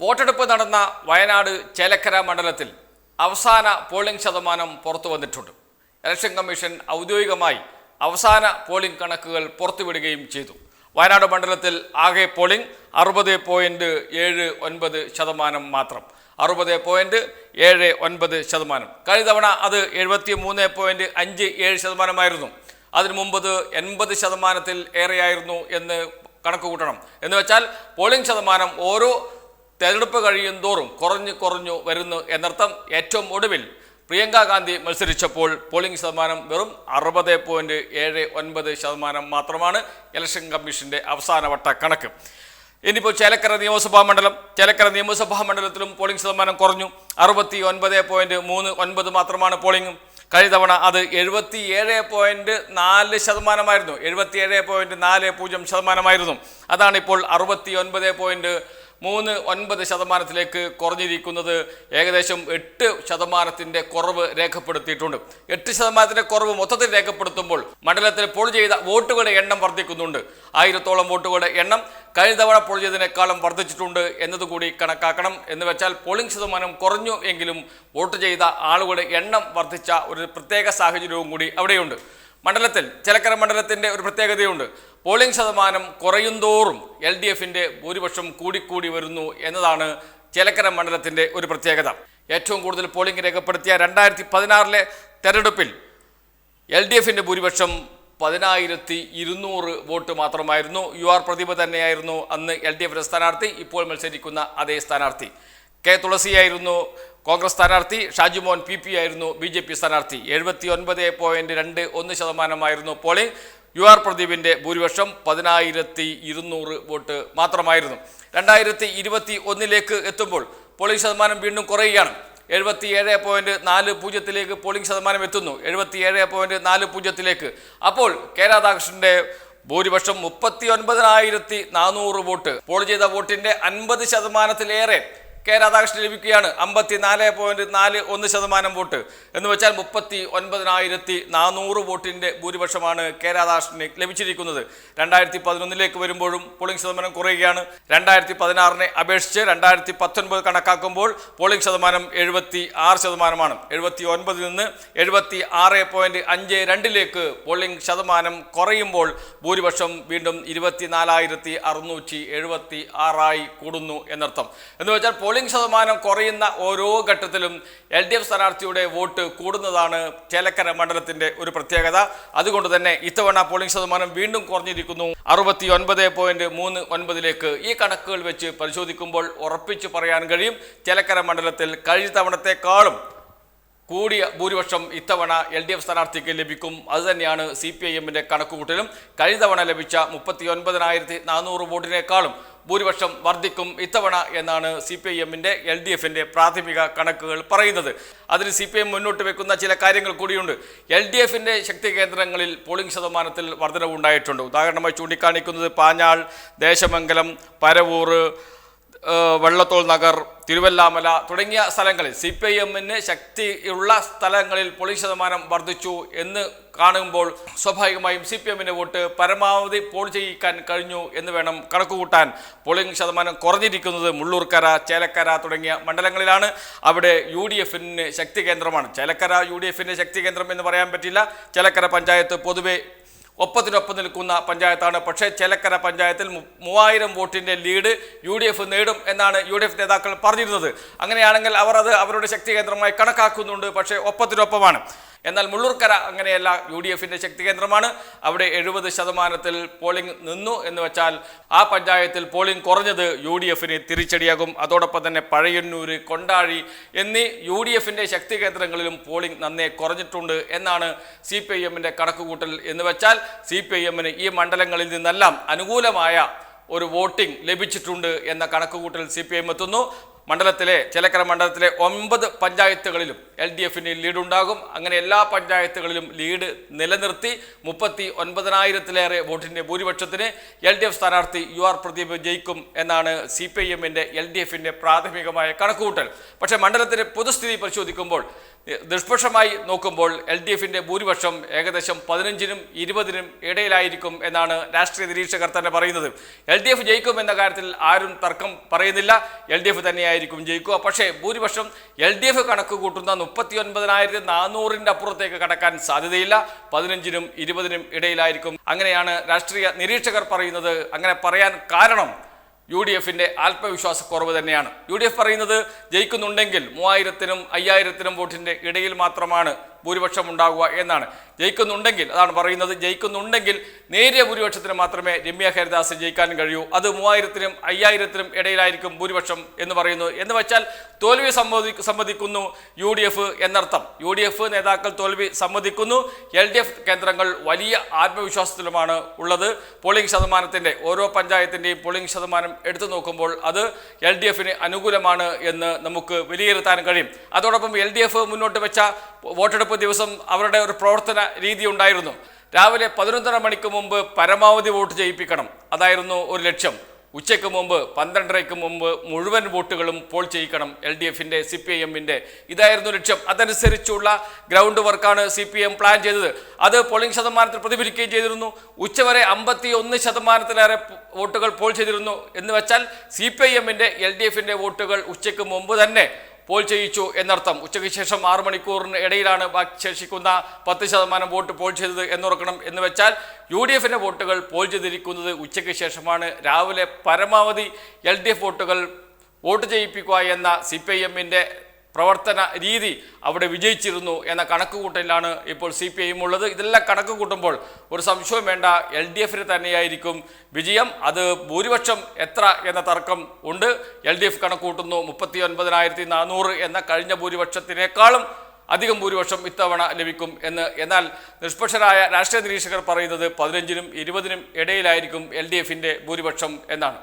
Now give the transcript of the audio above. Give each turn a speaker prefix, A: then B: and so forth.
A: വോട്ടെടുപ്പ് നടന്ന വയനാട് ചേലക്കര മണ്ഡലത്തിൽ അവസാന പോളിംഗ് ശതമാനം പുറത്തു വന്നിട്ടുണ്ട്. ഇലക്ഷൻ കമ്മീഷൻ ഔദ്യോഗികമായി അവസാന പോളിംഗ് കണക്കുകൾ പുറത്തുവിടുകയും ചെയ്തു. വയനാട് മണ്ഡലത്തിൽ ആകെ പോളിംഗ് 60.79% മാത്രം. 60.79%. കഴിഞ്ഞ തവണ അത് 73.57%. അതിനു മുമ്പ് 80% ഏറെയായിരുന്നു എന്ന് കണക്ക് കൂട്ടണം. എന്ന് വെച്ചാൽ പോളിംഗ് ശതമാനം ഓരോ തെരഞ്ഞെടുപ്പ് കഴിയും തോറും കുറഞ്ഞു വരുന്നു എന്നർത്ഥം. ഏറ്റവും ഒടുവിൽ പ്രിയങ്ക ഗാന്ധി മത്സരിച്ചപ്പോൾ പോളിംഗ് ശതമാനം വെറും 60.79% മാത്രമാണ് ഇലക്ഷൻ കമ്മീഷന്റെ അവസാനവട്ട കണക്ക്. ഇനിയിപ്പോൾ ചേലക്കര നിയമസഭാ മണ്ഡലത്തിലും പോളിംഗ് ശതമാനം കുറഞ്ഞു. 69.39 മാത്രമാണ് പോളിംഗ്. കഴിഞ്ഞ തവണ അത് 77.4%. 77.40% അതാണിപ്പോൾ 69.39% കുറഞ്ഞിരിക്കുന്നത്. ഏകദേശം 8% കുറവ് രേഖപ്പെടുത്തിയിട്ടുണ്ട്. 8% കുറവ് മൊത്തത്തിൽ രേഖപ്പെടുത്തുമ്പോൾ മണ്ഡലത്തിൽ പോൾ ചെയ്ത വോട്ടുകളുടെ എണ്ണം വർദ്ധിക്കുന്നുണ്ട്. 1000-ഓളം വോട്ടുകളുടെ എണ്ണം കഴിഞ്ഞ തവണ പോൾ ചെയ്തതിനേക്കാളും വർദ്ധിച്ചിട്ടുണ്ട് എന്നതുകൂടി കണക്കാക്കണം. എന്ന് വെച്ചാൽ പോളിംഗ് ശതമാനം കുറഞ്ഞു എങ്കിലും വോട്ട് ചെയ്ത ആളുകളുടെ എണ്ണം വർദ്ധിച്ച ഒരു പ്രത്യേക സാഹചര്യവും കൂടി അവിടെയുണ്ട്. ചേലക്കര മണ്ഡലത്തിൻ്റെ ഒരു പ്രത്യേകതയുണ്ട്. പോളിംഗ് ശതമാനം കുറയുന്തോറും LDFന്റെ ഭൂരിപക്ഷം കൂടിക്കൂടി വരുന്നു എന്നതാണ് ചേലക്കര മണ്ഡലത്തിൻ്റെ ഒരു പ്രത്യേകത. ഏറ്റവും കൂടുതൽ പോളിംഗ് രേഖപ്പെടുത്തിയ 2016 തെരഞ്ഞെടുപ്പിൽ LDFന്റെ ഭൂരിപക്ഷം 10,200 വോട്ട് മാത്രമായിരുന്നു. UR പ്രദീപ് തന്നെയായിരുന്നു അന്ന് LDFന്റെ സ്ഥാനാർത്ഥി. ഇപ്പോൾ മത്സരിക്കുന്ന അതേ സ്ഥാനാർത്ഥി. കെ തുളസിയായിരുന്നു കോൺഗ്രസ് സ്ഥാനാർത്ഥി. ഷാജിമോൻ PP ആയിരുന്നു BJP സ്ഥാനാർത്ഥി. 79.21% പോളിംഗ്. UR പ്രദീപിന്റെ ഭൂരിപക്ഷം 10,200 വോട്ട് മാത്രമായിരുന്നു. 2021 എത്തുമ്പോൾ പോളിംഗ് ശതമാനം വീണ്ടും കുറയുകയാണ്. 77.40 പോളിംഗ് ശതമാനം എത്തുന്നു. 77.40. അപ്പോൾ കെ രാധാകൃഷ്ണന്റെ ഭൂരിപക്ഷം 39,400 വോട്ട്. പോൾ ചെയ്ത വോട്ടിന്റെ 50%-ലേറെ കെ രാധാകൃഷ്ണൻ ലഭിക്കുകയാണ്. 54.41% വോട്ട്. എന്ന് വെച്ചാൽ 39,400 വോട്ടിന്റെ ഭൂരിപക്ഷമാണ് കെ രാധാകൃഷ്ണന് ലഭിച്ചിരിക്കുന്നത്. 2011 വരുമ്പോഴും പോളിംഗ് ശതമാനം കുറയുകയാണ്. 2016 അപേക്ഷിച്ച് 2019 കണക്കാക്കുമ്പോൾ പോളിംഗ് ശതമാനം 76%. 79 നിന്ന് 76.52 പോളിംഗ് ശതമാനം കുറയുമ്പോൾ ഭൂരിപക്ഷം വീണ്ടും 24,676 കൂടുന്നു എന്നർത്ഥം. എന്ന് വെച്ചാൽ പോളിംഗ് ശതമാനം കുറയുന്ന ഓരോ ഘട്ടത്തിലും LDF സ്ഥാനാർത്ഥിയുടെ വോട്ട് കൂടുന്നതാണ് ചേലക്കര മണ്ഡലത്തിന്റെ ഒരു പ്രത്യേകത. അതുകൊണ്ട് തന്നെ ഇത്തവണ പോളിംഗ് ശതമാനം വീണ്ടും കുറഞ്ഞിരിക്കുന്നു 69.39. ഈ കണക്കുകൾ വെച്ച് പരിശോധിക്കുമ്പോൾ ഉറപ്പിച്ചു പറയാൻ കഴിയും ചേലക്കര മണ്ഡലത്തിൽ കഴിഞ്ഞ തവണത്തെക്കാളും കൂടിയ ഭൂരിപക്ഷം ഇത്തവണ LDF സ്ഥാനാർത്ഥിക്ക് ലഭിക്കും. അതുതന്നെയാണ് CPIMന്റെ കണക്കുകൂട്ടലും. കഴിഞ്ഞ തവണ ലഭിച്ച 39,400 വോട്ടിനേക്കാളും ഭൂരിപക്ഷം വർദ്ധിക്കും ഇത്തവണ എന്നാണ് CPIMന്റെ LDFന്റെ പ്രാഥമിക കണക്കുകൾ പറയുന്നത്. അതിന് CPIM മുന്നോട്ട് വെക്കുന്ന ചില കാര്യങ്ങൾ കൂടിയുണ്ട്. LDFന്റെ ശക്തി കേന്ദ്രങ്ങളിൽ പോളിംഗ് ശതമാനത്തിൽ വർധനവുണ്ടായിട്ടുണ്ട്. ഉദാഹരണമായി ചൂണ്ടിക്കാണിക്കുന്നത് പാഞ്ഞാൾ, ദേശമംഗലം, പരവൂർ, വെള്ളത്തോൾ നഗർ, തിരുവല്ലാമല തുടങ്ങിയ സ്ഥലങ്ങളിൽ CPIMന് ശക്തിയുള്ള സ്ഥലങ്ങളിൽ പോളിംഗ് ശതമാനം വർദ്ധിച്ചു എന്ന് കാണുമ്പോൾ സ്വാഭാവികമായും CPIMന്റെ വോട്ട് പരമാവധി പോൾ ചെയ്യിക്കാൻ കഴിഞ്ഞു എന്ന് വേണം കണക്കുകൂട്ടാൻ. പോളിംഗ് ശതമാനം കുറഞ്ഞിരിക്കുന്നത് മുള്ളൂർക്കര, ചേലക്കര തുടങ്ങിയ മണ്ഡലങ്ങളിലാണ്. അവിടെ UDFന് ശക്തി കേന്ദ്രമാണ്. ചേലക്കര UDFന്റെ ശക്തി കേന്ദ്രം എന്ന് പറയാൻ പറ്റില്ല. ചേലക്കര പഞ്ചായത്ത് പൊതുവെ ഒപ്പത്തിനൊപ്പം നിൽക്കുന്ന പഞ്ചായത്താണ്. പക്ഷേ ചേലക്കര പഞ്ചായത്തിൽ 3000 വോട്ടിന്റെ ലീഡ് UDF നേടും എന്നാണ് UDF നേതാക്കൾ പറഞ്ഞിരുന്നത്. അങ്ങനെയാണെങ്കിൽ അവർ അത് അവരുടെ ശക്തി കേന്ദ്രമായി കണക്കാക്കുന്നുണ്ട്. പക്ഷേ ഒപ്പത്തിനൊപ്പമാണ്. എന്നാൽ മുള്ളൂർക്കര അങ്ങനെയല്ല, UDFന്റെ ശക്തി കേന്ദ്രമാണ്. അവിടെ 70% പോളിംഗ് നിന്നു എന്ന് വെച്ചാൽ ആ പഞ്ചായത്തിൽ പോളിംഗ് കുറഞ്ഞത് UDFന് തിരിച്ചടിയാകും. അതോടൊപ്പം തന്നെ പഴയന്നൂര്, കൊണ്ടാഴി എന്നീ UDFന്റെ ശക്തി കേന്ദ്രങ്ങളിലും പോളിംഗ് നന്നേ കുറഞ്ഞിട്ടുണ്ട് എന്നാണ് CPIMന്റെ കണക്കുകൂട്ടൽ. എന്ന് വെച്ചാൽ CPIMന് ഈ മണ്ഡലങ്ങളിൽ നിന്നെല്ലാം അനുകൂലമായ ഒരു വോട്ടിംഗ് ലഭിച്ചിട്ടുണ്ട് എന്ന കണക്കുകൂട്ടൽ CPIM എത്തുന്നു. ചേലക്കര മണ്ഡലത്തിലെ 9 പഞ്ചായത്തുകളിലും LDFന് ലീഡ് ഉണ്ടാകും. അങ്ങനെ എല്ലാ പഞ്ചായത്തുകളിലും ലീഡ് നിലനിർത്തി 39,000-ലേറെ വോട്ടിന്റെ ഭൂരിപക്ഷത്തിന് LDF സ്ഥാനാർത്ഥി UR പ്രദീപ് ജയിക്കും എന്നാണ് CPIMന്റെ LDFന്റെ പ്രാഥമികമായ കണക്കുകൂട്ടൽ. പക്ഷേ മണ്ഡലത്തിന്റെ പൊതുസ്ഥിതി പരിശോധിക്കുമ്പോൾ നിഷ്പക്ഷമായി നോക്കുമ്പോൾ LDFന്റെ ഭൂരിപക്ഷം ഏകദേശം 15-നും 20-നും ഇടയിലായിരിക്കും എന്നാണ് രാഷ്ട്രീയ നിരീക്ഷകർ തന്നെ പറയുന്നത്. LDF ജയിക്കുമെന്ന കാര്യത്തിൽ ആരും തർക്കം പറയുന്നില്ല. LDF തന്നെയായിരിക്കും ജയിക്കുക. പക്ഷേ ഭൂരിപക്ഷം LDF കണക്ക് കൂട്ടുന്ന 39,400 അപ്പുറത്തേക്ക് കടക്കാൻ സാധ്യതയില്ല. 15-നും 20-നും ഇടയിലായിരിക്കും. അങ്ങനെയാണ് രാഷ്ട്രീയ നിരീക്ഷകർ പറയുന്നത്. അങ്ങനെ പറയാൻ കാരണം UDFിന്റെ ആത്മവിശ്വാസക്കുറവ് തന്നെയാണ്. UDF പറയുന്നത് ജയിക്കുന്നുണ്ടെങ്കിൽ 3000-നും 5000-നും വോട്ടിന്റെ ഇടയിൽ മാത്രമാണ് ഭൂരിപക്ഷം ഉണ്ടാകുക എന്നാണ്. ജയിക്കുന്നുണ്ടെങ്കിൽ, അതാണ് പറയുന്നത്, ജയിക്കുന്നുണ്ടെങ്കിൽ നേരിയ ഭൂരിപക്ഷത്തിന് മാത്രമേ രമ്യ ഹരിദാസ് ജയിക്കാൻ കഴിയൂ. അത് 3000-നും 5000-നും ഇടയിലായിരിക്കും ഭൂരിപക്ഷം എന്ന് പറയുന്നു. എന്ന് വെച്ചാൽ തോൽവി സമ്മതിക്കുന്നു UDF എന്നർത്ഥം. UDF നേതാക്കൾ തോൽവി സമ്മതിക്കുന്നു. LDF കേന്ദ്രങ്ങൾ വലിയ ആത്മവിശ്വാസത്തിലുമാണ് ഉള്ളത്. പോളിംഗ് ശതമാനത്തിന്റെ, ഓരോ പഞ്ചായത്തിന്റെയും പോളിംഗ് ശതമാനം എടുത്തു നോക്കുമ്പോൾ അത് LDFന് അനുകൂലമാണ് എന്ന് നമുക്ക് വിലയിരുത്താൻ കഴിയും. അതോടൊപ്പം LDF മുന്നോട്ട് വെച്ച വോട്ടെടുപ്പ് ദിവസം അവരുടെ ഒരു പ്രവർത്തന രീതി ഉണ്ടായിരുന്നു. രാവിലെ 11:30 മണിക്ക് മുമ്പ് പരമാവധി വോട്ട് ചെയ്യിപ്പിക്കണം, അതായിരുന്നു ഒരു ലക്ഷ്യം. ഉച്ചയ്ക്ക് മുമ്പ് 12:30 മുമ്പ് മുഴുവൻ വോട്ടുകളും പോൾ ചെയ്യിക്കണം LDFിന്റെ CPIMന്റെ, ഇതായിരുന്നു ലക്ഷ്യം. അതനുസരിച്ചുള്ള ഗ്രൗണ്ട് വർക്കാണ് CPM പ്ലാൻ ചെയ്തത്. അത് പോളിംഗ് ശതമാനത്തിൽ പ്രതിഫലിക്കുകയും ചെയ്തിരുന്നു. ഉച്ചവരെ 51% വോട്ടുകൾ പോൾ ചെയ്തിരുന്നു. എന്ന് വെച്ചാൽ CPIMന്റെ LDFിന്റെ വോട്ടുകൾ ഉച്ചയ്ക്ക് മുമ്പ് തന്നെ പോൾ ചെയ്യിച്ചു എന്നർത്ഥം. ഉച്ചയ്ക്ക് ശേഷം 6 മണിക്കൂറിന് ഇടയിലാണ് ശേഷിക്കുന്ന 10% വോട്ട് പോൾ ചെയ്തത് എന്നോർക്കണം. എന്ന് വെച്ചാൽ UDFിന്റെ വോട്ടുകൾ പോൾ ചെയ്തിരിക്കുന്നത് ഉച്ചയ്ക്ക് ശേഷമാണ്. രാവിലെ പരമാവധി LDF വോട്ടുകൾ വോട്ട് ചെയ്യിപ്പിക്കുക എന്ന CPIMന്റെ പ്രവർത്തന രീതി അവിടെ വിജയിച്ചിരുന്നു എന്ന കണക്കുകൂട്ടലിലാണ് ഇപ്പോൾ CPIM ഉള്ളത്. ഇതെല്ലാം കണക്ക് കൂട്ടുമ്പോൾ ഒരു സംശയവും വേണ്ട, LDFന് തന്നെയായിരിക്കും വിജയം. അത് ഭൂരിപക്ഷം എത്ര എന്ന തർക്കം ഉണ്ട്. LDF കണക്ക് കൂട്ടുന്നു 39,400 എന്ന കഴിഞ്ഞ ഭൂരിപക്ഷത്തിനേക്കാളും അധികം ഭൂരിപക്ഷം ഇത്തവണ ലഭിക്കും എന്ന്. എന്നാൽ നിഷ്പക്ഷരായ രാഷ്ട്രീയ നിരീക്ഷകർ പറയുന്നത് 15-നും 20-നും ഇടയിലായിരിക്കും LDFിന്റെ ഭൂരിപക്ഷം എന്നാണ്.